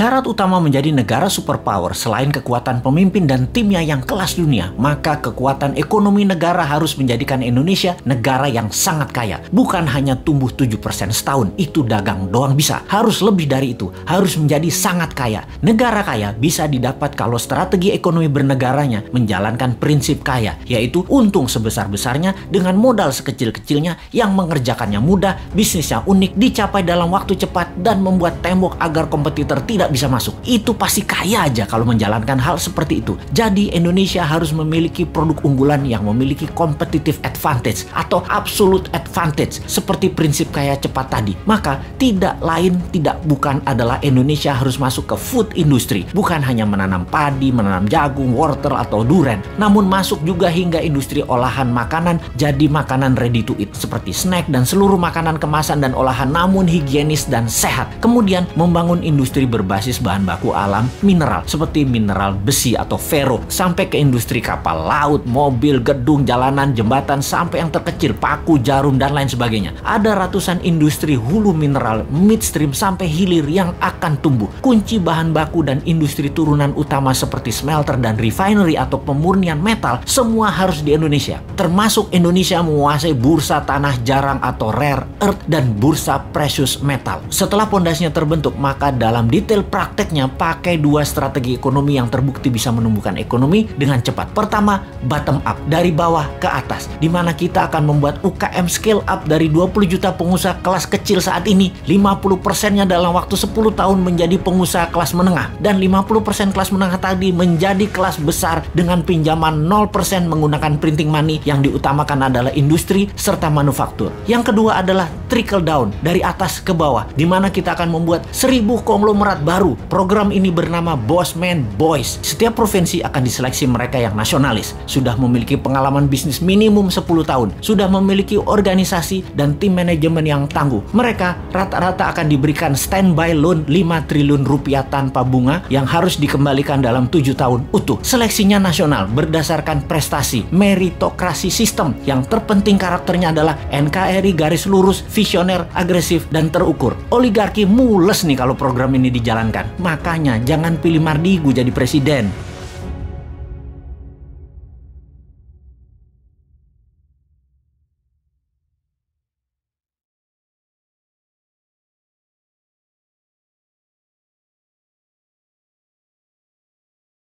Syarat utama menjadi negara superpower selain kekuatan pemimpin dan timnya yang kelas dunia, maka kekuatan ekonomi negara harus menjadikan Indonesia negara yang sangat kaya. Bukan hanya tumbuh 7% setahun, itu dagang doang bisa. Harus lebih dari itu, harus menjadi sangat kaya. Negara kaya bisa didapat kalau strategi ekonomi bernegaranya menjalankan prinsip kaya, yaitu untung sebesar-besarnya dengan modal sekecil-kecilnya yang mengerjakannya mudah, bisnisnya unik, dicapai dalam waktu cepat, dan membuat tembok agar kompetitor tidak bisa masuk. Itu pasti kaya aja kalau menjalankan hal seperti itu. Jadi Indonesia harus memiliki produk unggulan yang memiliki competitive advantage atau absolute advantage seperti prinsip kaya cepat tadi. Maka tidak lain tidak bukan adalah Indonesia harus masuk ke food industry. Bukan hanya menanam padi, menanam jagung, wortel atau duren, namun masuk juga hingga industri olahan makanan jadi makanan ready to eat seperti snack dan seluruh makanan kemasan dan olahan namun higienis dan sehat. Kemudian membangun industri berbasis bahan baku alam mineral seperti mineral besi atau ferro sampai ke industri kapal laut, mobil, gedung, jalanan, jembatan sampai yang terkecil paku, jarum dan lain sebagainya. Ada ratusan industri hulu mineral, midstream sampai hilir yang akan tumbuh. Kunci bahan baku dan industri turunan utama seperti smelter dan refinery atau pemurnian metal semua harus di Indonesia. Termasuk Indonesia menguasai bursa tanah jarang atau rare earth dan bursa precious metal. Setelah pondasinya terbentuk, maka dalam detail prakteknya pakai dua strategi ekonomi yang terbukti bisa menumbuhkan ekonomi dengan cepat. Pertama, bottom up, dari bawah ke atas, di mana kita akan membuat UKM scale up dari 20 juta pengusaha kelas kecil saat ini, 50%-nya dalam waktu 10 tahun menjadi pengusaha kelas menengah, dan 50% kelas menengah tadi menjadi kelas besar dengan pinjaman 0% menggunakan printing money yang diutamakan adalah industri serta manufaktur. Yang kedua adalah trickle down, dari atas ke bawah, di mana kita akan membuat 1000 konglomerat baru. Program ini bernama Bossman Boys. Setiap provinsi akan diseleksi mereka yang nasionalis, sudah memiliki pengalaman bisnis minimum 10 tahun, sudah memiliki organisasi dan tim manajemen yang tangguh. Mereka rata-rata akan diberikan standby loan 5 triliun rupiah tanpa bunga yang harus dikembalikan dalam 7 tahun utuh. Seleksinya nasional berdasarkan prestasi, meritokrasi sistem. Yang terpenting karakternya adalah NKRI garis lurus, visioner, agresif, dan terukur. Oligarki mules nih kalau program ini dijalankan. Makanya jangan pilih Mardigu jadi presiden.